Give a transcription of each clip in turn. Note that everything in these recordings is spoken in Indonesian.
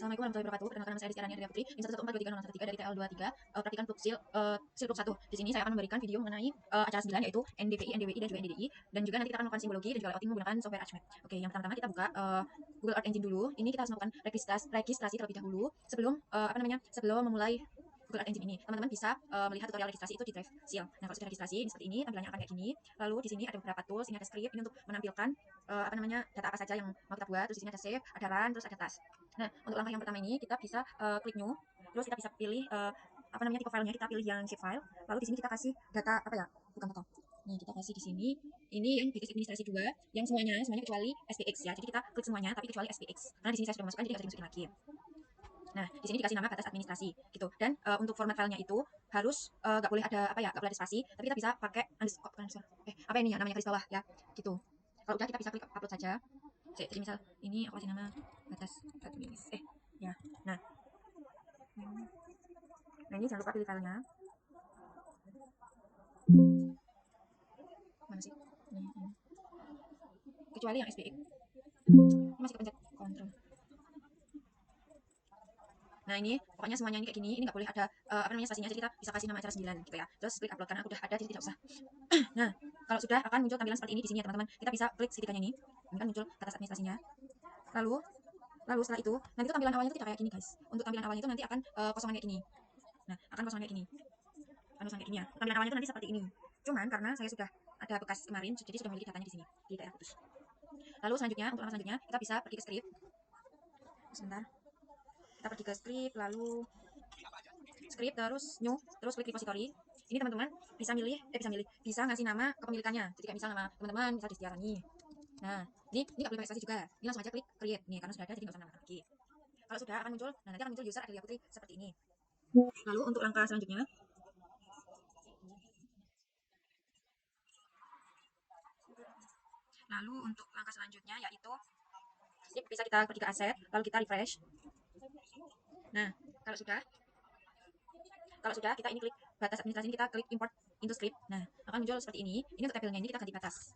Assalamualaikum warahmatullahi wabarakatuh. Perkenalkan nama saya Rizky Arania Putri. Ini 114230613 dari TL23. Praktikan Puksil Silpruk 1. Di sini saya akan memberikan video mengenai acara 9 yaitu NDPI, NDWI dan juga NDDI, dan juga nanti kita akan melakukan simbologi dan juga layouting menggunakan software Archmap. Oke, yang pertama kita buka Google Earth Engine dulu. Ini kita harus melakukan registrasi terlebih dahulu sebelum sebelum memulai Google Earth Engine ini. Teman-teman bisa melihat tutorial registrasi itu di drive seal. Nah, kalau sudah registrasi seperti ini, tampilannya akan kayak gini. Lalu di sini ada beberapa tools, ini ada script, ini untuk menampilkan data apa saja yang mau kita buat. Terus di sini ada save, ada run, terus ada task. Nah, untuk langkah yang pertama ini kita bisa klik new, terus kita bisa pilih tipe filenya, kita pilih yang shape file. Lalu di sini kita kasih data bukan data. Nah, kita kasih di sini. Ini yang basic administrasi 2, yang semuanya kecuali SPX ya. Jadi kita klik semuanya tapi kecuali SPX. Karena di sini saya sudah masukkan jadi nggak usah dimasukin lagi. Nah, di sini dikasih nama batas administrasi gitu. Dan untuk format filenya itu harus nggak boleh ada nggak boleh ada spasi, tapi kita bisa pakai namanya garis bawah ya, gitu. Kalau udah kita bisa klik upload saja. Jadi misal ini aku kasih nama batas admin ya. Nah, ini jangan lupa pilih filenya. Mana sih? Ini. Kecuali yang SPX. Ini masih kepencet kontrol. Nah, ini pokoknya semuanya ini kayak gini. Ini nggak boleh ada spasinya. Jadi kita bisa kasih nama acara 9 gitu ya. Terus klik upload karena udah ada jadi tidak usah. Nah, kalau sudah akan muncul tampilan seperti ini di sini ya teman-teman. Kita bisa klik segitiganya ini. Ini kan muncul batas administrasinya. Lalu setelah itu nanti itu tampilan awalnya itu tidak kayak gini guys. Untuk tampilan awalnya itu nanti akan kosongan kayak gini. Nah, akan kosongan kayak gini. Ya. Tampilan awalnya itu nanti seperti ini. Cuman karena saya sudah ada bekas kemarin, jadi sudah memiliki datanya di sini di daerah kudus. Lalu selanjutnya untuk langkah selanjutnya kita bisa pergi ke script. Sebentar. Kita pergi ke script, lalu script, terus new, terus klik repository. Ini teman-teman bisa bisa ngasih nama kepemilikannya. Jadi kayak misal nama teman-teman, misal Destiarani. Nah, ini nggak boleh registrasi juga. Ini langsung aja klik create nih karena sudah ada jadi nggak usah nambah lagi. Kalau sudah akan muncul, nah nanti akan muncul user Adelia Putri seperti ini. Lalu untuk langkah selanjutnya, yaitu ini bisa kita pergi ke aset, lalu kita refresh. Nah, kalau sudah kita ini klik batas administrasi ini, kita klik import into script. Nah, akan muncul seperti ini. Ini untuk tabelnya ini kita ganti batas.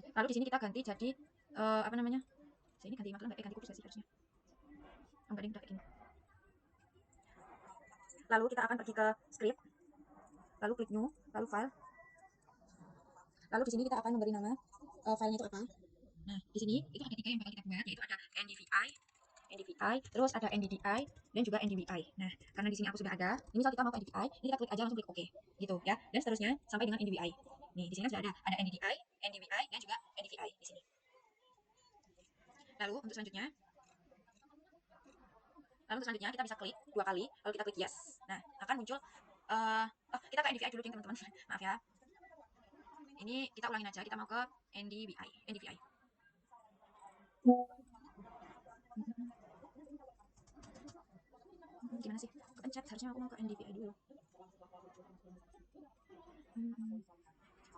Lalu di sini kita ganti jadi Saya ini ganti maklum ganti kudus sih harusnya. Enggak deh, udah kayak gini. Lalu kita akan pergi ke script. Lalu klik new, lalu file. Lalu di sini kita akan memberi nama filenya itu apa. Nah, di sini itu ada 3 yang bakal kita buat, yaitu ada NDVI, terus ada NDDI, dan juga NDWI. Nah, karena di sini aku sudah ada, ini misal kita mau ke NDVI, ini kita klik aja langsung klik OK, gitu ya. Dan seterusnya sampai dengan NDWI. Nih, di sini kan sudah ada NDDI, NDWI, dan juga NDVI di sini. Lalu untuk selanjutnya kita bisa klik 2 kali, lalu kita klik yes. Nah, akan muncul kita ke NDVI dulu deh teman-teman. Maaf ya. Ini kita ulangin aja, kita mau ke NDVI. Gimana sih? Kepencet, harusnya aku mau ke NDVI dulu.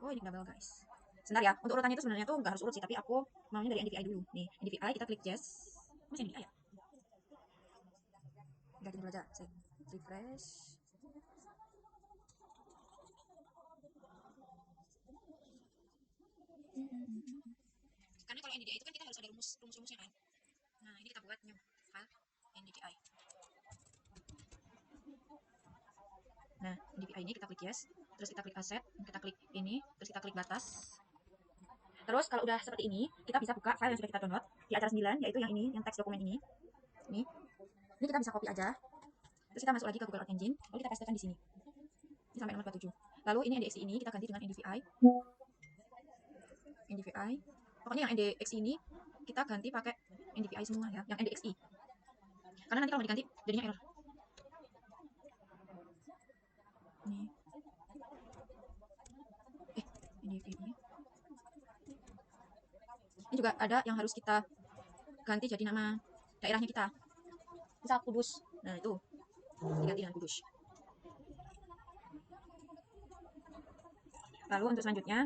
Oh, ini double guys. Sebentar ya, untuk urutannya itu sebenarnya tuh nggak harus urut sih, tapi aku maunya dari NDVI dulu. Nih, NDVI kita klik yes. Masih NDVI ya? Enggak, gini dulu aja. Saya refresh. Karena kalau NDVI itu kan kita harus ada rumus-rumusnya kan. Nah, ini kita buat new file NDVI. Nah, NDVI ini kita klik yes, terus kita klik asset, kita klik ini, terus kita klik batas. Terus kalau udah seperti ini, kita bisa buka file yang sudah kita download di acara 9, yaitu yang ini, yang teks dokumen ini. Ini kita bisa copy aja. Terus kita masuk lagi ke Google Earth Engine, lalu kita pastekan di sini. Ini sampai nomor 27. Lalu ini NDXI ini kita ganti dengan NDVI. Pokoknya yang NDX ini kita ganti pakai NDVI semua ya, yang NDXI. Karena nanti kalau mau diganti jadinya error. Nih. NDVI. Ini juga ada yang harus kita ganti jadi nama daerahnya kita. Misal Kudus. Nah, itu diganti dengan Kudus. Lalu untuk selanjutnya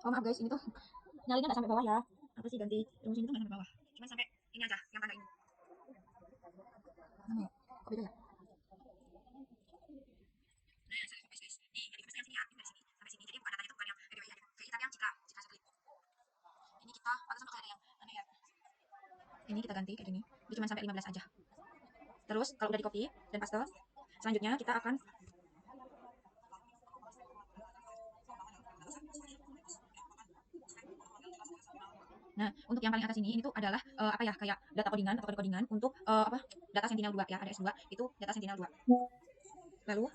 maaf guys, ini tuh nyalinya nggak sampai bawah ya. Apa sih ganti rumus ini tuh nggak sampai bawah. Cuma sampai ini aja, yang tanda ini. Mana ya? Kok beda ya? Nah, saya copy guys. Nih, di sini ini kita ganti kayak gini, ini cuma sampai 15 aja. Terus kalau udah di copy dan paste, selanjutnya kita akan nah, untuk yang paling atas ini tuh adalah apa ya, kayak data codingan atau kode codingan untuk apa, data Sentinel 2 ya, ada S2 itu data Sentinel 2. Lalu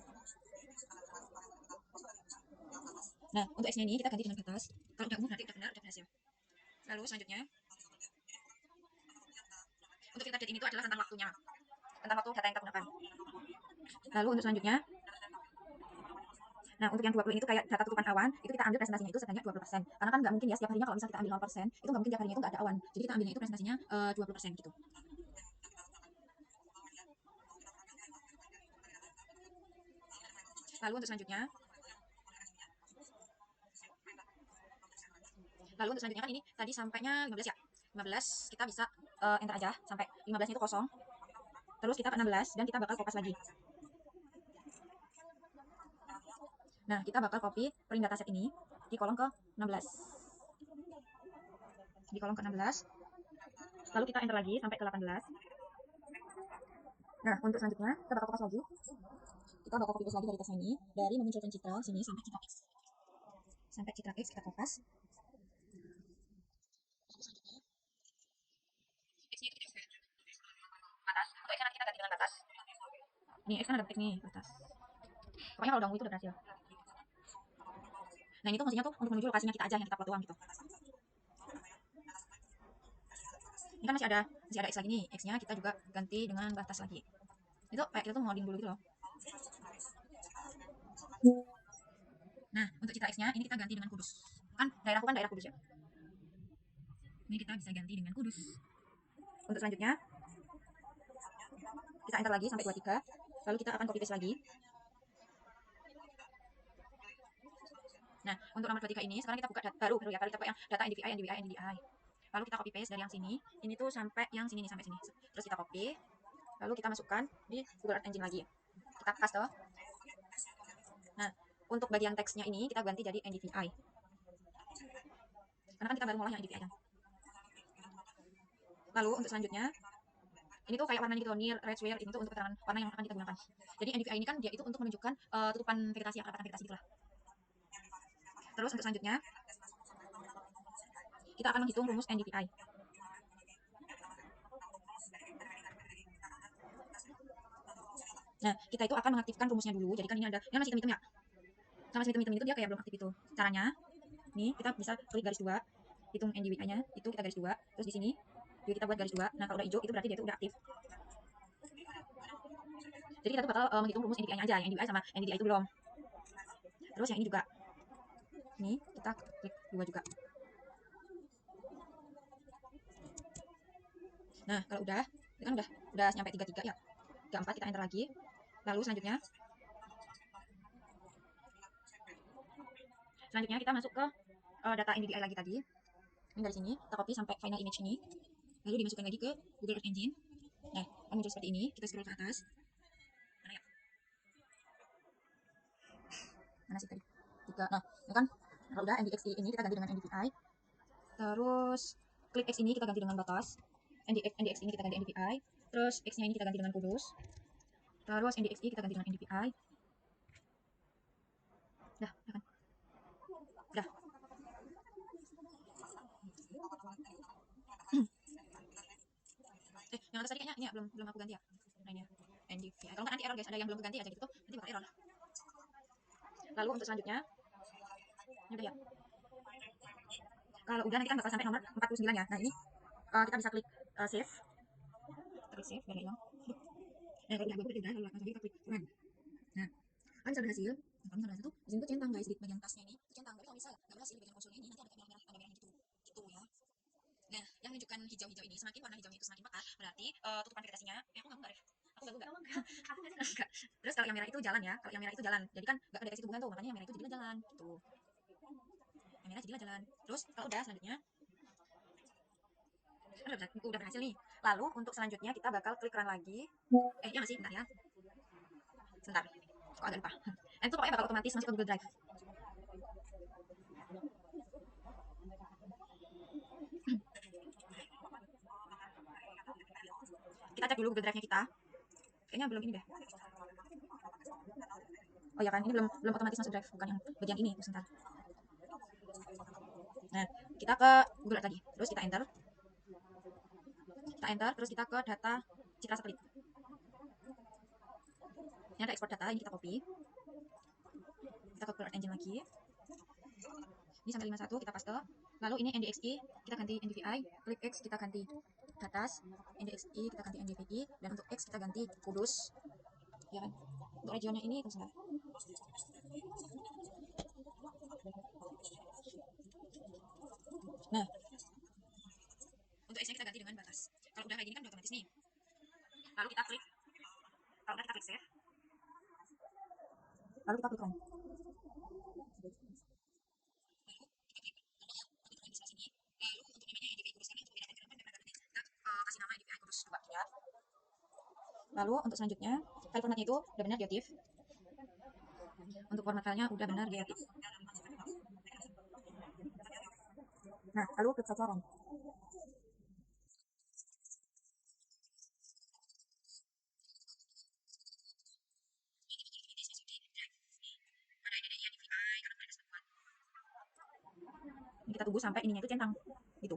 nah, untuk X-nya ini kita ganti dengan batas. Kalau udah umum berarti udah benar, udah berhasil. Lalu selanjutnya untuk filter date ini tuh adalah tentang waktunya, tentang waktu data yang kita gunakan. Lalu untuk selanjutnya, nah untuk yang 20 ini tuh kayak data tutupan awan, itu kita ambil presentasinya itu sebanyak 20%. Karena kan nggak mungkin ya setiap harinya kalau misal kita ambil 0%, itu nggak mungkin tiap harinya itu nggak ada awan. Jadi kita ambilnya itu presentasinya 20% gitu. Lalu untuk selanjutnya, kan ini tadi sampainya 15 ya. 15 kita bisa enter aja sampai 15-nya itu kosong. Terus kita ke 16 dan kita bakal kopas lagi. Nah, kita bakal copy print dataset ini di kolom ke 16. Di kolom ke 16. Lalu kita enter lagi sampai ke 18. Nah, untuk selanjutnya kita bakal kopas lagi. Kita bakal copy paste lagi dari teksnya ini, dari memunculkan citra sini sampai citra X. Sampai citra X kita kopas. X-nya itu kita batas. Untuk X nanti kita ganti dengan batas. Nih, X kan ada X nih, batas. Pokoknya kalau udah itu udah berhasil. Nah, ini tuh maksudnya tuh untuk menuju lokasinya kita aja yang kita plot doang gitu. Ini kan masih ada X lagi nih. X-nya kita juga ganti dengan batas lagi. Itu kayak kita tuh ngoding dulu gitu loh. Nah, untuk citra X-nya ini kita ganti dengan Kudus. Kan daerahku kan daerah Kudus ya. Ini kita bisa ganti dengan Kudus. Untuk selanjutnya kita enter lagi sampai 23. Lalu kita akan copy paste lagi. Nah, untuk nomor 23 ini sekarang kita buka baru ya, baru kita buka yang data NDVI, NDVI, NDVI. Lalu kita copy paste dari yang sini. Ini tuh sampai yang sini nih, sampai sini. Terus kita copy. Lalu kita masukkan di Google Earth Engine lagi. Kita paste. Nah, untuk bagian teksnya ini kita ganti jadi NDVI. Karena kan kita baru ngolah yang NDVI kan. Lalu untuk selanjutnya ini tuh kayak warnanya gitu loh, near red square, ini tuh untuk keterangan warna yang akan kita gunakan. Jadi NDVI ini kan dia itu untuk menunjukkan tutupan vegetasi, akar vegetasi gitu lah. Terus untuk selanjutnya kita akan menghitung rumus NDVI. Nah, kita itu akan mengaktifkan rumusnya dulu. Jadi kan ini ada yang masih hitam-hitam ya. Sama hitam-hitam itu dia kayak belum aktif itu. Caranya, nih kita bisa klik garis 2, hitung NDVI-nya, itu kita garis 2, terus di sini juga kita buat garis 2. Nah, kalau udah hijau itu berarti dia itu udah aktif. Jadi kita tuh bakal menghitung rumus NDVI-nya aja, yang NDVI sama NDVI itu belum. Terus yang ini juga. Nih, kita klik 2 juga. Nah, kalau udah, ini kan udah nyampe 33 ya. 34 kita enter lagi. Lalu selanjutnya kita masuk ke data NDVI lagi tadi. Ini dari sini, kita copy sampai final image ini. Lalu dimasukkan lagi ke Google Earth Engine. Nah, akan muncul seperti ini. Kita scroll ke atas. Mana ya? Mana sih tadi? 3. Nah, ini kan kalau udah NDX ini kita ganti dengan NDVI. Terus klik X ini kita ganti dengan batas. NDX ini kita ganti NDVI. Terus X-nya ini kita ganti dengan kudus. Terus NDXI kita ganti dengan NDVI. Dah, ya kan? Dah. Yang atas tadi kayaknya ini ya, belum aku ganti ya. Nah, ini ya. NDVI. Kalau nggak nanti error guys, ada yang belum ganti aja gitu tuh, nanti bakal error. Lalu untuk selanjutnya, ini udah ya. Kalau udah nanti kan bakal sampai nomor 49 ya. Nah, ini kita bisa klik save. Kita klik save biar hilang. Nah, kalau udah udah langsung kita klik run. Nah, kan bisa berhasil. Nah, kalau misalnya berhasil tuh, di sini tuh centang guys, di bagian tasnya ini centang. Tapi kalau misal nggak berhasil di bagian konsolnya ini nanti ada merah-merah, ada merah gitu, gitu ya. Nah, yang menunjukkan hijau-hijau ini, semakin warna hijaunya itu semakin pekat, berarti tutupan vegetasinya, aku nggak deh. Aku nggak. Aku nggak. Terus kalau yang merah itu jalan ya, kalau yang merah itu jalan. Jadi kan nggak ada deteksi tumbuhan tuh, makanya yang merah itu jadilah jalan, gitu. Yang merah jadilah jalan. Terus kalau udah selanjutnya, udah berhasil nih. Lalu untuk selanjutnya kita bakal klik run lagi. Ya masih, bentar ya. Sebentar. Kok agak lupa. Itu pokoknya bakal otomatis masuk ke Google Drive. Kita cek dulu Google Drive-nya kita. Kayaknya belum ini deh. Oh ya kan, ini belum otomatis masuk drive, bukan yang bagian ini. Sebentar. Nah, kita ke Google Earth lagi. Terus kita enter. Terus kita ke data citra satelit. Ini ada export data, ini kita copy. Kita ke Google Earth Engine lagi. Ini sampai 51 kita paste. Lalu ini NDXI kita ganti NDVI, klik X kita ganti Datas, NDXI kita ganti NDVI, dan untuk X kita ganti Kudus. Ya kan? Untuk regionnya ini sebentar. Nah, untuk X-nya kita ganti dengan batas. Kalau udah kayak gini kan udah otomatis nih. Lalu kita klik, kalau udah kita klik save. Lalu kita klik run. Lalu untuk selanjutnya, file formatnya itu udah benar geotiff. Untuk format filenya udah benar geotiff. Nah, lalu klik saja run. Ini kita tunggu sampai ininya itu centang. Gitu.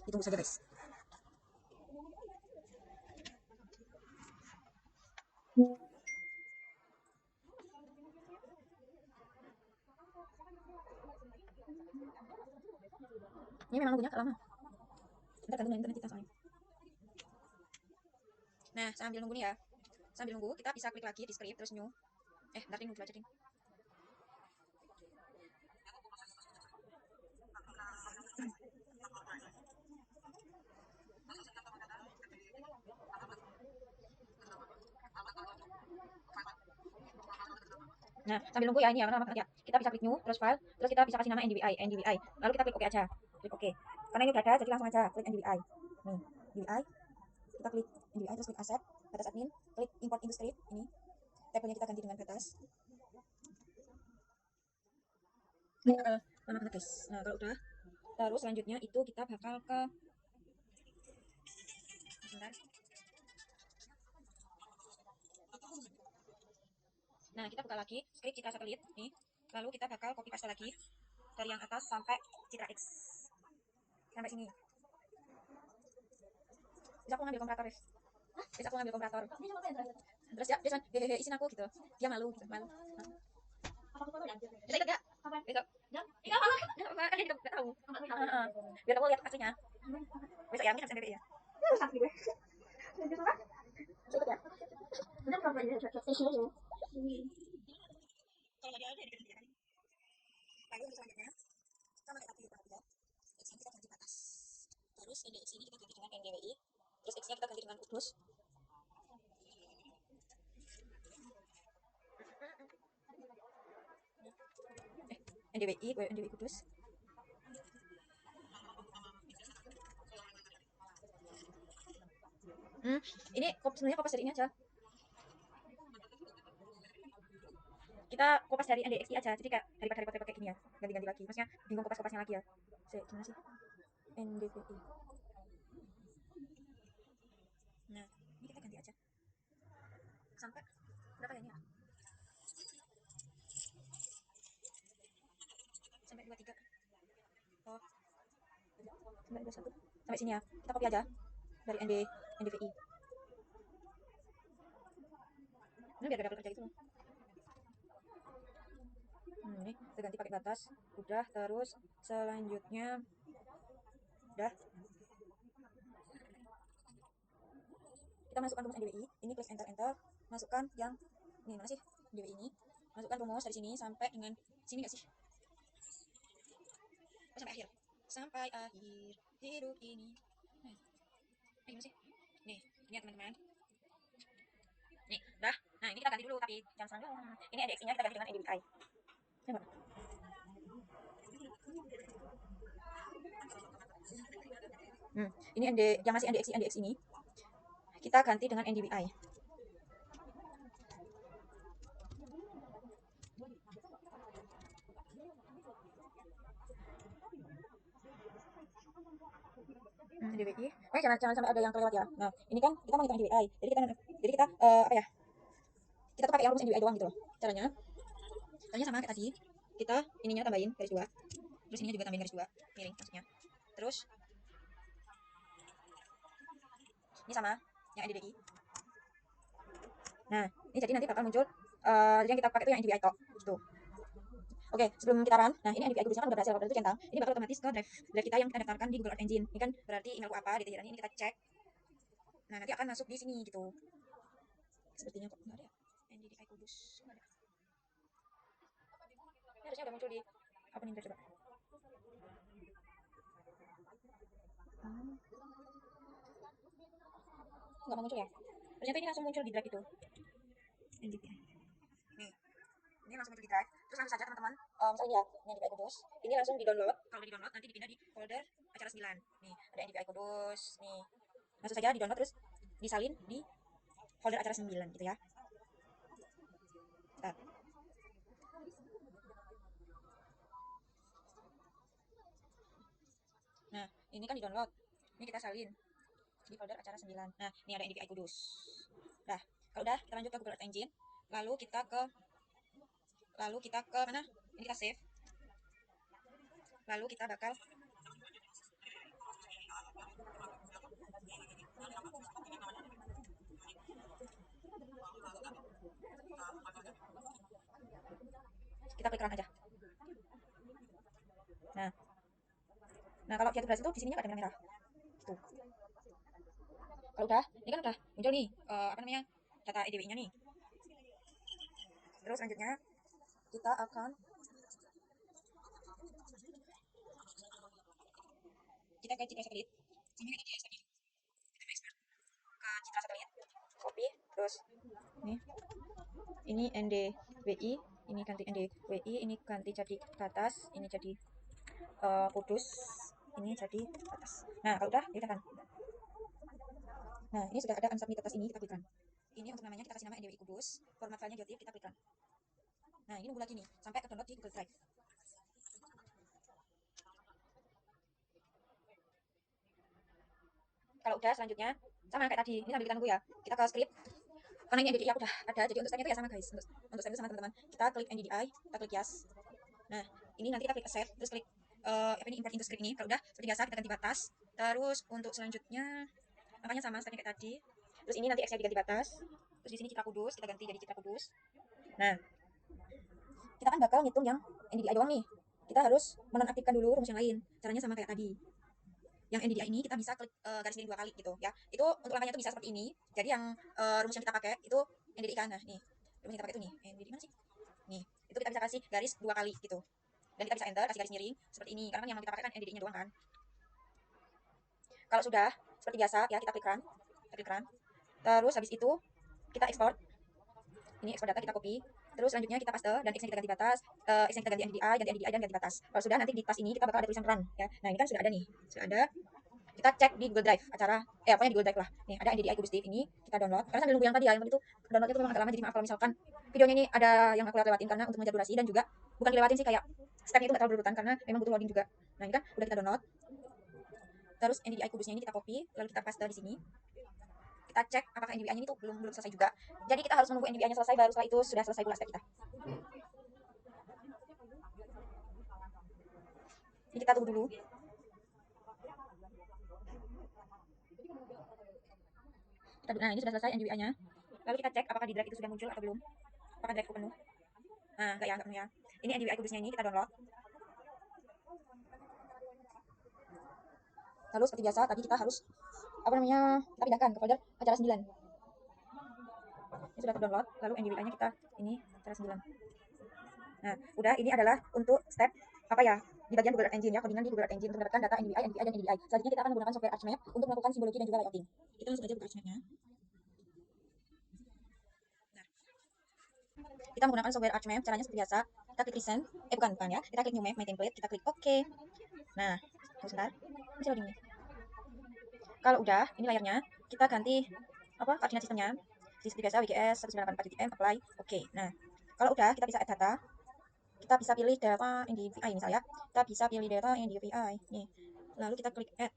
Ditunggu saja guys. Ini memang nunggunya lama. Kita gantung internet kita soalnya. Nah, sambil nunggu nih ya. Sambil nunggu, kita bisa klik lagi di script terus new. Bentar nunggu aja ding. Nah, sambil nunggu ya ini ya, lama banget ya. Kita bisa klik new, terus file, terus kita bisa kasih nama NDVI. Lalu kita klik OK aja. Klik OK. Karena ini udah ada, jadi langsung aja klik NDVI. Nih, NDVI. Kita klik NDVI terus klik asset, batas admin, klik import into script ini. Tabelnya kita ganti dengan batas. Ini lama banget guys. Nah, kalau udah, terus selanjutnya itu kita bakal ke sebentar. Nah, kita buka lagi script citra satelit nih. Lalu kita bakal copy paste lagi dari yang atas sampai citra X. Sampai sini. Bisa aku ngambil komparator, Rif. Bisa aku ngambil komparator. Terus ya, dia cuman hehehe isin aku gitu. Dia malu gitu, malu. Bisa ikut gak? Besok. Enggak apa-apa, kan dia juga gak tahu. Biar kamu lihat aslinya. Besok ya, mungkin habis NBPI ya. Bisa ikut ya? Kalau nggak ada, dikit-dikit. Lalu untuk selanjutnya, kita pakai tab juga. X-nya kita ganti batas. Terus NDX ini kita ganti dengan NDWI. Terus X-nya kita ganti dengan Kudus. NDWI Kudus. Ini sebenarnya kopas dari ini aja. Kita kopas dari NDXI aja, jadi kayak daripada repot-repot kayak gini ya, ganti-ganti lagi. Maksudnya bingung kopas-kopasnya lagi ya. Gimana sih? NDVI. Nah, ini kita ganti aja. Sampai berapa ya ini ya? Sampai 23. Oh. Sampai 21. Sampai sini ya. Kita copy aja dari NDVI. Ini biar gak double kerja gitu. Ini kita ganti pakai batas. Udah, terus selanjutnya udah. Kita masukkan rumus NDWI. Ini klik enter. Masukkan yang ini mana sih? NDWI ini. Masukkan rumus dari sini sampai dengan sini nggak sih? Oh, sampai akhir. Sampai akhir hidup ini. Gimana sih? Nih ya teman-teman. Nih, udah. Nah, ini kita ganti dulu tapi jangan salah. Ini NDX-nya kita ganti dengan NDWI. Ini yang masih NDX ini kita ganti dengan NDWI. NDWI. Jangan sampai ada yang kelewat ya. Nah, ini kan kita mau ngitung NDWI. Jadi kita apa ya? Kita tuh pakai yang rumus NDWI doang gitu loh. Caranya Sama kayak tadi. Kita ininya tambahin garis 2. Terus ininya juga tambahin garis 2. Miring maksudnya. Terus ini sama yang NDWI. Nah, ini jadi nanti bakal muncul yang kita pakai itu yang NDWI tok gitu. Oke, sebelum kita run, nah ini NDWI kudusnya kan udah berhasil, kalau itu centang. Ini bakal otomatis ke drive kita yang kita daftarkan di Google Earth Engine. Ini kan berarti emailku apa, detailnya ini kita cek. Nah, nanti akan masuk di sini gitu. Sepertinya kok nggak ada ya. NDWI kudus nggak ada. Ini harusnya udah muncul di apa nih, coba. Nggak mau muncul ya. Ternyata ini langsung muncul di drive itu. NDWI. Nih, ini langsung muncul di drive. Terus langsung saja teman-teman, misalnya ya, ini NDWI kudus. Ini langsung di download. Kalau di download nanti dipindah di folder acara 9. Nih, ada NDWI kudus. Nih, langsung saja di download terus disalin di folder acara 9 gitu ya. Bentar. Nah, ini kan di download. Ini kita salin di folder acara 9. Nah, ini ada NDWI kudus. Nah, kalau udah kita lanjut ke Google Earth Engine. Lalu kita ke mana? Ini kita save. Lalu kita bakal kita klik run aja. Nah, kalau dia tuh berhasil tuh di sininya nggak ada merah-merah. Gitu. Kalau udah, ini kan udah muncul nih apa namanya, data EDWI-nya nih. Terus selanjutnya kita akan ke Citra Satelit. Sama kayak tadi ya, kita expert ke Citra Satelit, copy, terus ini NDWI, ini ganti NDWI, ini ganti jadi batas, ini jadi kudus, ini jadi batas. Nah, kalau udah kita kan. Nah, ini sudah ada unsubmit atas ini, kita klik run. Ini untuk namanya kita kasih nama NDWI kudus, format filenya JOTIF, kita klik run. Nah, ini nunggu lagi nih sampai ke download di Google Drive. Kalau udah, selanjutnya sama kayak tadi, ini sambil kita nunggu ya, kita ke script. Karena ini NDDI aku udah ada, jadi untuk stepnya itu ya sama guys. Untuk step itu sama teman-teman, kita klik NDDI, kita klik yes. Nah, ini nanti kita klik accept, terus klik apa ini, import into script ini. Kalau udah seperti biasa kita ganti batas. Terus untuk selanjutnya makanya sama stepnya kayak tadi. Terus ini nanti X-nya diganti batas. Terus di sini Citra Kudus, kita ganti jadi Citra Kudus. Nah, kita kan bakal ngitung yang NDDI doang nih. Kita harus menonaktifkan dulu rumus yang lain. Caranya sama kayak tadi. Yang NDDI ini kita bisa klik garis miring 2 kali gitu ya. Itu untuk langkahnya tuh bisa seperti ini. Jadi yang rumus yang kita pakai itu NDDI kan. Nah, nih. Rumus yang kita pakai itu nih. NDDI mana sih? Nih, itu kita bisa kasih garis 2 kali gitu. Dan kita bisa enter, kasih garis miring seperti ini. Karena kan yang mau kita pakai kan NDDI-nya doang kan. Kalau sudah seperti biasa ya, kita klik run. Kita klik run. Terus habis itu kita export. Ini export data, kita copy. Terus selanjutnya kita paste dan X-nya kita ganti batas, X-nya kita ganti NDDI, dan ganti batas. Kalau sudah, nanti di tas ini kita bakal ada tulisan run ya. Nah, ini kan sudah ada nih. Sudah ada. Kita cek di Google Drive acara, pokoknya di Google Drive lah. Nih, ada NDDI Kudus Div ini, kita download. Karena sambil nunggu yang tadi ya, yang tadi itu downloadnya itu memang agak lama, jadi maaf kalau misalkan videonya ini ada yang aku lewatin karena untuk mengejar durasi, dan juga bukan dilewatin sih, kayak stepnya itu nggak terlalu berurutan karena memang butuh loading juga. Nah, ini kan udah kita download. Terus NDDI Kudusnya ini kita copy, lalu kita paste di sini. Kita cek apakah NDDI-nya ini tuh belum selesai juga. Jadi kita harus menunggu NDDI-nya selesai, baru setelah itu sudah selesai pula step kita. Ini kita tunggu dulu. Nah, ini sudah selesai NDWI-nya. Lalu kita cek apakah di drive itu sudah muncul atau belum. Apakah drive penuh? Nah, enggak penuh ya. Ini NDWI kudusnya ini kita download. Lalu seperti biasa tadi kita harus kita pindahkan ke folder acara 9. Ini sudah terdownload, lalu NDWI-nya kita ini acara 9. Nah, udah, ini adalah untuk step apa ya, di bagian Google Earth Engine ya, codingan di Google Earth Engine untuk mendapatkan data NDWI, dan NDDI. Selanjutnya kita akan menggunakan software ArchMap untuk melakukan simbologi dan juga layouting. Kita langsung aja buka ArchMap-nya. Kita menggunakan software ArchMap, caranya seperti biasa. Kita klik recent, bukan ya, kita klik new map, my template, kita klik OK. Nah, sebentar, masih loading nih. Kalau udah, ini layarnya, kita ganti koordinat sistemnya. Seperti biasa, WGS 1984 apply, oke. Nah, kalau udah, kita bisa add data. Kita bisa pilih data NDVI misalnya. Kita bisa pilih data NDVI nih. Lalu kita klik add.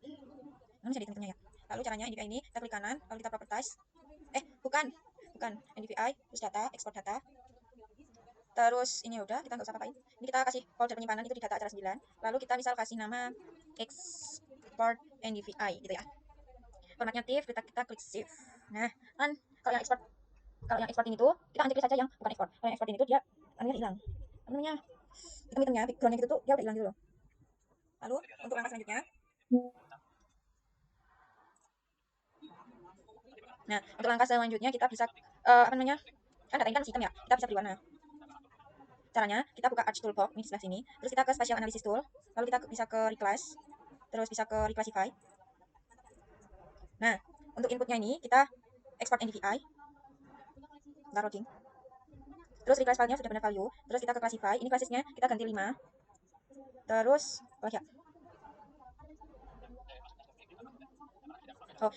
Bisa di tengah-tengah ya. Lalu caranya NDVI ini kita klik kanan, lalu kita properties. Bukan NDVI, terus data, export data. Terus ini udah, kita nggak usah apain. Ini kita kasih folder penyimpanan itu di data acara 9. Lalu kita misal kasih nama export NDVI gitu ya. Formatnya TIFF, kita klik save. Nah, kan kalau yang export ini tuh kita klik saja yang bukan export. Kalau yang export ini tuh dia anunya hilang. Namanya hitam-hitamnya, backgroundnya gitu tuh dia udah hilang gitu loh. Lalu untuk langkah selanjutnya, kita bisa kan data ini kan sistem ya, kita bisa beri warna. Caranya kita buka Arch Toolbox ini sebelah sini, terus kita ke Spatial Analysis Tool, lalu kita bisa ke Reclass, terus bisa ke Reclassify. Nah, untuk inputnya ini kita export NDVI, loading. Terus reclass filenya sudah benar value, terus kita ke classify, ini classesnya kita ganti 5. Terus ya.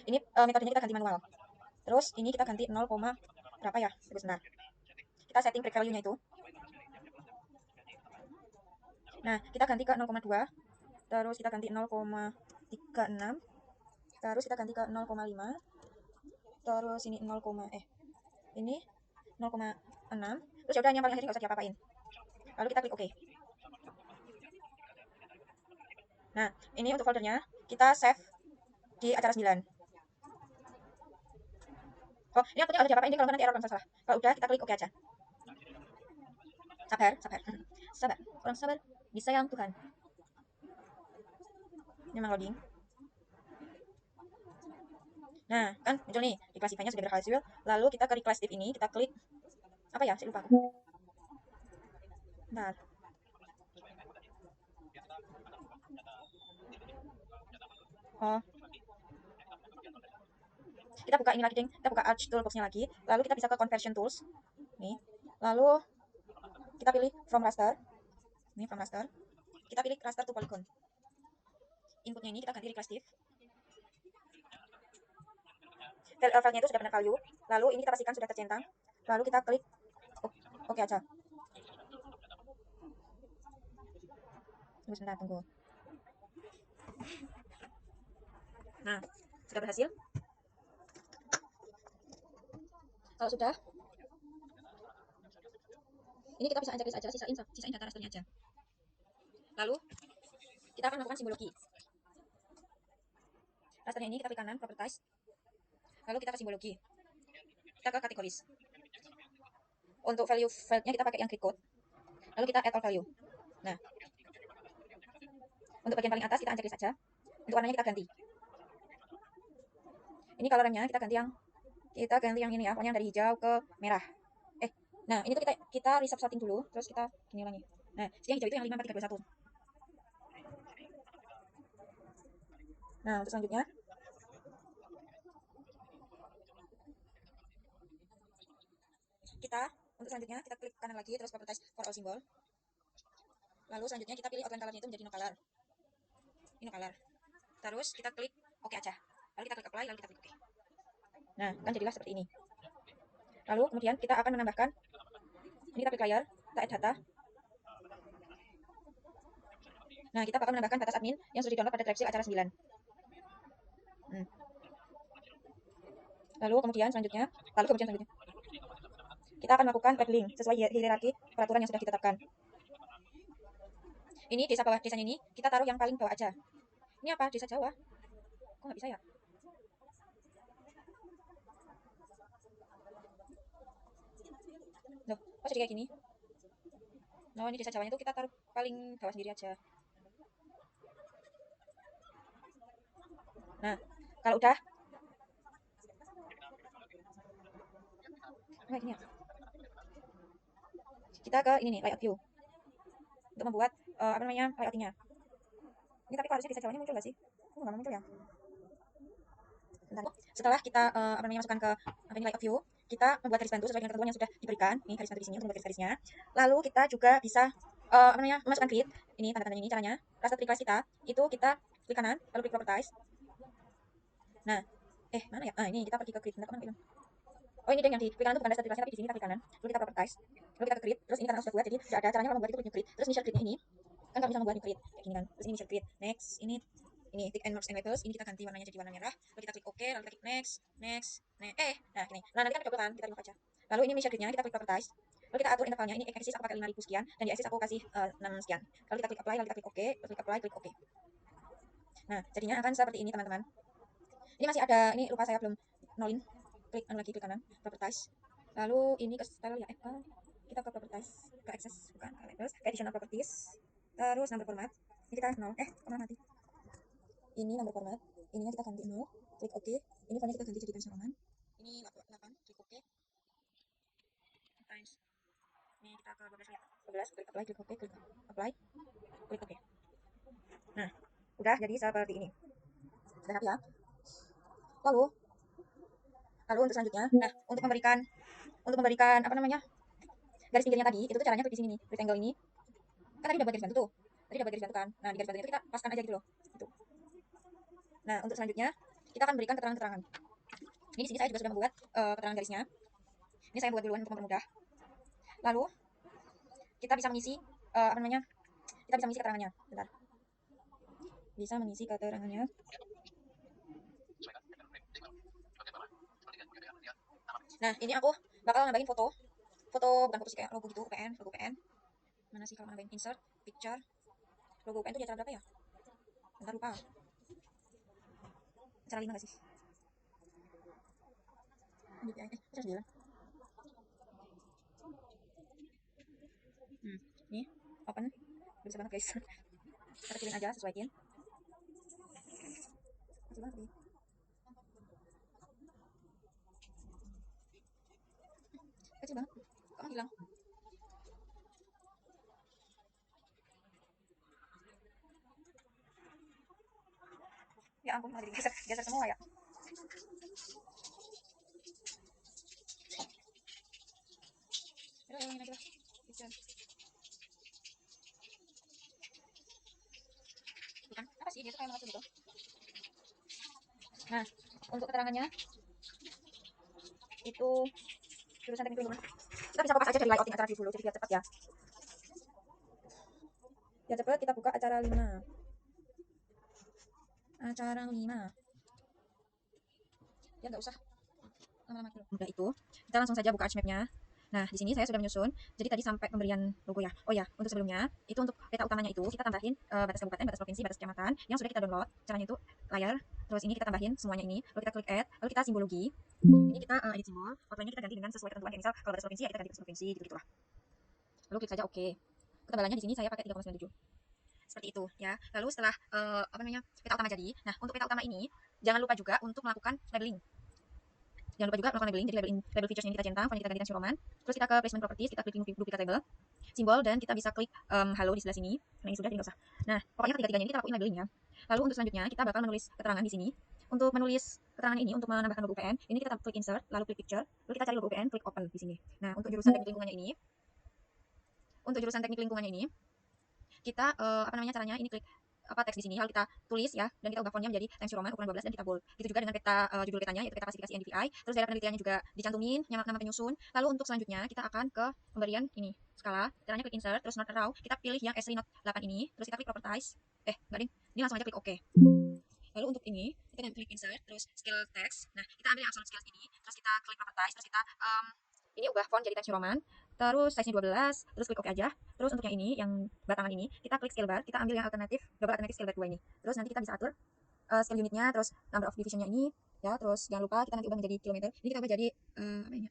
Ini metodenya kita ganti manual. Terus ini kita ganti 0, berapa ya? Sebentar. Kita setting break value-nya itu. Nah, kita ganti ke 0,2. Terus kita ganti 0,36. Terus kita ganti ke 0,5. Terus ini ini 0,6. Terus ya udah, ini yang paling akhir nggak usah diapa-apain. Lalu kita klik OK. Nah, ini untuk foldernya kita save di acara 9. Ini aku ada diapa-apain, kalau nanti error kalau salah. Kalau udah, kita klik OK aja. Sabar. Kurang sabar. Disayang Tuhan. Ini memang loading. Nah, kan muncul nih, reclassify-nya sudah berhasil. Lalu kita ke reclass div ini, kita klik apa ya? Saya lupa aku. Bentar. Kita buka ini lagi, ding. Kita buka Arch Toolbox-nya lagi. Lalu kita bisa ke Conversion Tools. Nih. Lalu kita pilih From Raster. Ini From Raster. Kita pilih Raster to Polygon. Inputnya ini kita ganti reclass div. Filenya itu sudah benar value. Lalu ini kita pastikan sudah tercentang. Lalu kita klik OK aja. Tunggu sebentar, tunggu. Nah, sudah berhasil. Kalau sudah, ini kita bisa aja sisain data rasternya aja. Lalu kita akan melakukan simbologi. Rasternya ini kita klik kanan, properties. Lalu kita ke simbologi. Kita ke kategoris. Untuk value fieldnya kita pakai yang grid code. Lalu kita add all value. Nah, untuk bagian paling atas kita uncheck saja. Untuk warnanya kita ganti. Ini colornya kita ganti yang ini ya, pokoknya dari hijau ke merah. Nah ini tuh kita reset sorting dulu, terus kita gini lagi. Nah, yang hijau itu yang 5, 4, 3, 2, 1. Nah, untuk selanjutnya kita klik kanan lagi, terus properties for all symbol. Lalu selanjutnya kita pilih outline colornya itu menjadi no color. Ini no color. Terus kita klik OK aja. Lalu kita klik apply, lalu kita klik OK. Nah, kan jadilah seperti ini. Lalu kemudian kita akan menambahkan, ini kita klik layer, kita add data. Nah, kita bakal menambahkan batas admin yang sudah di-download pada drive acara 9. Lalu kemudian selanjutnya kita akan melakukan web link sesuai hierarki peraturan yang sudah ditetapkan. Ini desanya ini kita taruh yang paling bawah aja. Ini apa? Desa Jawa. Kok nggak bisa ya? Loh, kok jadi kayak gini? No, ini desa Jawanya tuh kita taruh paling bawah sendiri aja. Nah, kalau udah, ini ya. Kita ke ini nih, layout view. Untuk membuat layoutingnya. Ini tapi kok harusnya desa Jawanya muncul nggak sih? Kok nggak muncul ya? Bentar. Setelah kita masukkan ke layout view, kita membuat garis bantu sesuai dengan ketentuan yang sudah diberikan. Ini garis bantu di sini untuk membuat garis-garisnya. Lalu kita juga bisa memasukkan grid. Ini tanda-tanda ini caranya. Raster reclass kita itu kita klik kanan, lalu klik properties. Nah, mana ya? Ini kita pergi ke grid. Bentar, kemana? Ini yang di klik kanan itu bukan raster reclass, tapi di sini kita klik kanan. Lalu kita properties. Lalu kita ke grid. Terus ini karena sudah buat, jadi sudah ada caranya kalau membuat itu klik new grid. Terus initial gridnya ini kan nggak bisa membuat new grid kayak gini kan. Terus ini initial grid. Next, ini ini tick and marks and labels, ini kita ganti warnanya jadi warna merah, lalu kita klik OK, lalu kita klik next, nah gini, nah nanti kan double kan, kita remove aja. Lalu ini measure grid-nya kita klik properties, lalu kita atur intervalnya, ini axis aku pakai 5000 sekian, dan di axis aku kasih 6 sekian. Lalu kita klik apply, lalu kita klik OK, lalu klik apply, klik OK. Nah jadinya akan seperti ini teman-teman. Ini masih ada, ini lupa saya belum nolin, klik lagi klik kanan, properties, lalu ini ke style ya, kita ke properties, ke access, bukan ke labels, ke additional properties, terus number format, ini kita 0, kemana nanti? Ini nomor format, ininya kita ganti 0, klik OK, ini fontnya kita ganti jadi Times New Roman, ini 8, klik OK, times, ini kita ke 12 ya, 12, klik apply, klik OK, klik apply, klik OK. Nah, udah jadi seperti ini. Udah rapi ya. Lalu untuk selanjutnya, nah untuk memberikan apa namanya, garis pinggirnya tadi, itu tuh caranya klik di sini nih, rectangle ini. Kan tadi udah buat garis bantu tuh. Tadi udah buat garis bantu kan. Nah, di garis bantunya itu kita paskan aja gitu loh. Gitu. Nah, untuk selanjutnya kita akan berikan keterangan-keterangan. Ini di sini saya juga sudah membuat keterangan garisnya. Ini saya buat duluan untuk mempermudah. Lalu kita bisa mengisi apa namanya? Kita bisa mengisi keterangannya. Bentar. Bisa mengisi keterangannya. Nah, ini aku bakal nambahin foto. Foto bukan foto sih, kayak logo gitu, logo PN. Mana sih kalau nambahin insert picture. Logo PN itu di acara berapa ya? Bentar lupa. Acara 5 gak sih? Acara 9. Nih, open. Bisa banget guys. Kita kecilin aja, sesuaiin. Kecil banget nih. Kecil banget. Kok menghilang? Ya ampun, malah jadi geser semua ya. Udah, yang ini aja lah. Bukan, apa sih? Dia tuh kayak mengacung gitu. Nah, untuk keterangannya itu jurusan teknik lingkungan. Kita bisa kopas aja dari layouting acara dulu, jadi biar cepat ya. Biar cepat, kita buka acara 5. Acara 5. Ya nggak usah lama-lama dulu. Udah itu, kita langsung saja buka archmap-nya. Nah, di sini saya sudah menyusun. Jadi tadi sampai pemberian logo ya. Oh ya, untuk sebelumnya, itu untuk peta utamanya itu kita tambahin batas kabupaten, batas provinsi, batas kecamatan yang sudah kita download. Caranya itu layar. Terus ini kita tambahin semuanya ini. Lalu kita klik add, lalu kita simbologi. Ini kita edit simbol. Outline-nya kita ganti dengan sesuai ketentuan. Kayak misal kalau batas provinsi ya kita ganti batas provinsi gitu lah. Lalu klik saja oke. Ketebalannya di sini saya pakai 3,97. Seperti itu ya. Lalu setelah apa namanya? Peta utama jadi. Nah, untuk peta utama ini jangan lupa juga untuk melakukan labeling. Jangan lupa juga melakukan labeling. Jadi label features ini kita centang, font kita ganti Times New Roman. Terus kita ke placement properties, kita klik duplicate label, simbol, dan kita bisa klik halo di sebelah sini. Nah, ini sudah, tidak usah. Nah, pokoknya ketiga-tiganya ini kita lakuin labelingnya. Lalu untuk selanjutnya kita bakal menulis keterangan di sini. Untuk menulis keterangan ini, untuk menambahkan logo UPN, ini kita klik insert, lalu klik picture, lalu kita cari logo UPN, klik open di sini. Nah, untuk jurusan teknik lingkungannya ini, kita apa namanya caranya, ini klik apa teks di sini, lalu kita tulis ya, dan kita ubah fontnya menjadi Times New Roman ukuran 12 dan kita bold. Itu juga dengan peta judul petanya, yaitu peta klasifikasi NDVI. Terus daerah penelitiannya juga dicantumin, nama penyusun. Lalu untuk selanjutnya kita akan ke pemberian ini skala. Caranya klik insert, terus not raw, kita pilih yang S3 not 8 ini, terus kita klik properties. Enggak ding, ini langsung aja klik OK. Lalu untuk ini kita klik insert, terus scale text. Nah, kita ambil yang absolute scale ini, terus kita klik properties, terus kita ini ubah font jadi Times New Roman. Terus size-nya 12, terus klik OK aja. Terus untuk yang ini, yang batangan ini, kita klik scale bar, kita ambil yang alternatif, double alternatif scale bar 2 ini. Terus nanti kita bisa atur scale unitnya, terus number of division-nya ini, ya. Terus jangan lupa kita nanti ubah menjadi kilometer. Ini kita ubah jadi apa ini?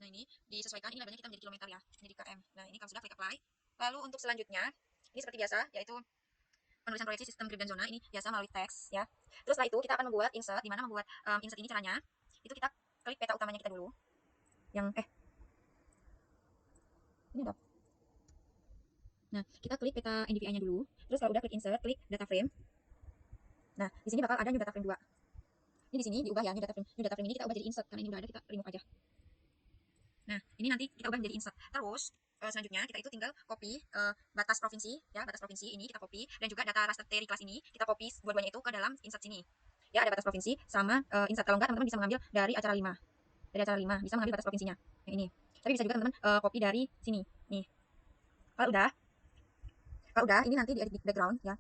Nah, ini disesuaikan, ini labelnya kita menjadi kilometer ya, menjadi km. Nah, ini kalau sudah klik apply. Lalu untuk selanjutnya, ini seperti biasa, yaitu penulisan proyeksi sistem grid dan zona, ini biasa melalui teks ya. Terus setelah itu kita akan membuat insert. Di mana membuat insert ini caranya? Itu kita klik peta utamanya kita dulu. Yang ini udah. Nah, kita klik peta NDVI-nya dulu. Terus kalau udah klik insert, klik data frame. Nah, di sini bakal ada new data frame 2. Ini di sini diubah ya, new data frame. New data frame ini kita ubah jadi insert karena ini udah ada, kita remove aja. Nah, ini nanti kita ubah menjadi insert. Terus selanjutnya kita itu tinggal copy batas provinsi ya, batas provinsi ini kita copy, dan juga data raster T kelas ini kita copy dua-duanya itu ke dalam insert sini. Ya, ada batas provinsi sama insert. Kalau enggak teman-teman bisa mengambil dari acara 5. Dari acara 5 bisa mengambil batas provinsinya. Yang ini. Tapi bisa juga teman-teman copy dari sini. Nih. Kalau udah ini nanti di edit background ya.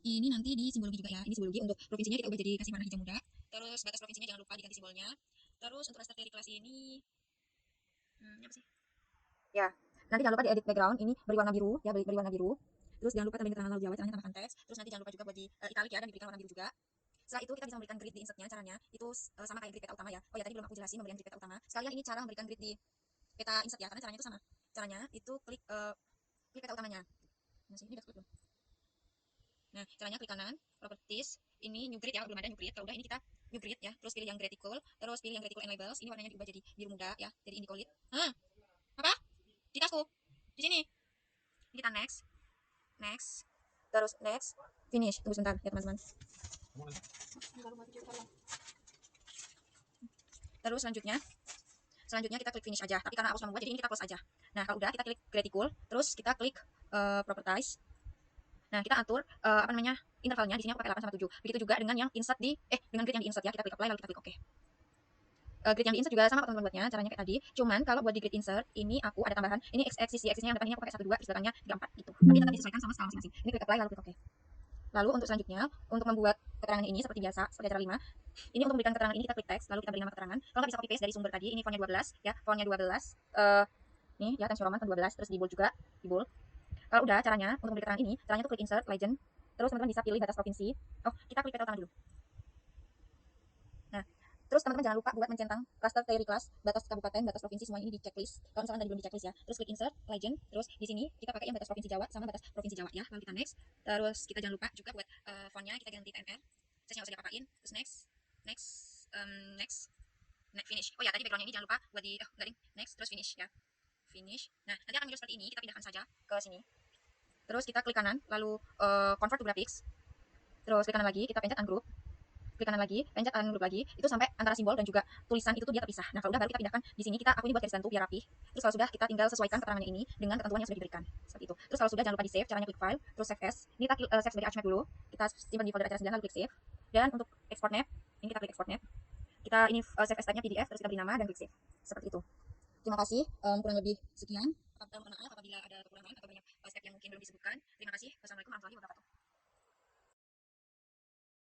Ini nanti di simbologi juga ya. Ini simbologi untuk provinsinya kita ubah jadi kasih warna hijau muda. Terus batas provinsinya jangan lupa diganti simbolnya. Terus untuk raster dari kelas ini ini apa sih? Ya, nanti jangan lupa diedit background. Ini beri warna biru ya, beri warna biru. Terus jangan lupa tambahin keterangan Laut Jawa, caranya tambahkan teks. Terus nanti jangan lupa juga buat di italic ya dan diberikan warna biru juga. Setelah itu kita bisa memberikan grid di insertnya. Caranya itu sama kayak grid peta utama ya. Oh ya, tadi belum aku jelasin pemberian grid peta utama. Sekalian ini cara memberikan grid di peta insert ya, karena caranya itu sama. Caranya itu klik peta utamanya. Masih ini udah klik belum? Nah, caranya klik kanan, properties, ini new grid ya, belum ada new grid. Kalau udah ini kita new grid ya, terus pilih yang gradical, terus pilih yang gradical and labels. Ini warnanya diubah jadi biru muda ya, jadi indicolite. Apa? Di tasku. Di sini. Kita next, next, terus next, finish. Tunggu sebentar ya teman-teman. Terus selanjutnya kita klik finish aja. Tapi karena aku sudah membuat, jadi ini kita close aja. Nah, kalau udah kita klik gradical, terus kita klik properties. Nah, kita atur intervalnya di sini aku pakai 8 sama 7. Begitu juga dengan yang insert dengan grid yang di insert ya, kita klik apply lalu kita klik OK. Grid yang di insert juga sama teman-teman buatnya, caranya kayak tadi. Cuman kalau buat di grid insert, ini aku ada tambahan. Ini x-axis, y-axisnya yang depan ini aku pakai 1 2, terus belakangnya 3 4 gitu. Tapi tetap disesuaikan sama skala masing-masing. Ini klik apply lalu klik OK. Lalu untuk selanjutnya, untuk membuat keterangan ini seperti biasa, seperti acara 5. Ini untuk memberikan keterangan ini kita klik teks, lalu kita beri nama keterangan. Kalau nggak bisa copy paste dari sumber tadi, ini fontnya 12 ya, fontnya 12. Nih ya, Times New Roman kan 12, terus di bold juga, di bold. Kalau udah caranya untuk memberi keterangan ini, caranya tuh klik insert legend. Terus teman-teman bisa pilih batas provinsi. Oh, kita klik peta utama dulu. Nah, terus teman-teman jangan lupa buat mencentang raster teori kelas, batas kabupaten, batas provinsi, semua ini di checklist. Kalau misalkan tadi belum di checklist ya, terus klik insert legend. Terus di sini kita pakai yang batas provinsi Jawa sama batas provinsi Jawa ya. Lalu kita next. Terus kita jangan lupa juga buat fontnya kita ganti TMR. Saya nggak usah diapa-apain. Terus next, next, next, finish. Oh ya, tadi backgroundnya ini jangan lupa buat di garing next, terus finish ya. Finish. Nah, nanti akan muncul seperti ini. Kita pindahkan saja ke sini. Terus kita klik kanan, lalu convert to graphics. Terus klik kanan lagi, kita pencet ungroup. Klik kanan lagi, pencet ungroup lagi. Itu sampai antara simbol dan juga tulisan itu tuh dia terpisah. Nah, kalau udah baru kita pindahkan di sini, aku ini buat garis bantu biar rapi. Terus kalau sudah kita tinggal sesuaikan keterangannya ini dengan ketentuan yang sudah diberikan. Seperti itu. Terus kalau sudah jangan lupa di save, caranya klik file, terus save as. Ini kita save sebagai archmap dulu. Kita simpan di folder acara 9 lalu klik save. Dan untuk export map, ini kita klik export map. Kita ini save as type-nya PDF, terus kita beri nama dan klik save. Seperti itu. Terima kasih, kurang lebih sekian. Mohon maaf apabila ada kekurangan atau banyak step yang mungkin belum disebutkan. Terima kasih. Wassalamualaikum warahmatullahi wabarakatuh.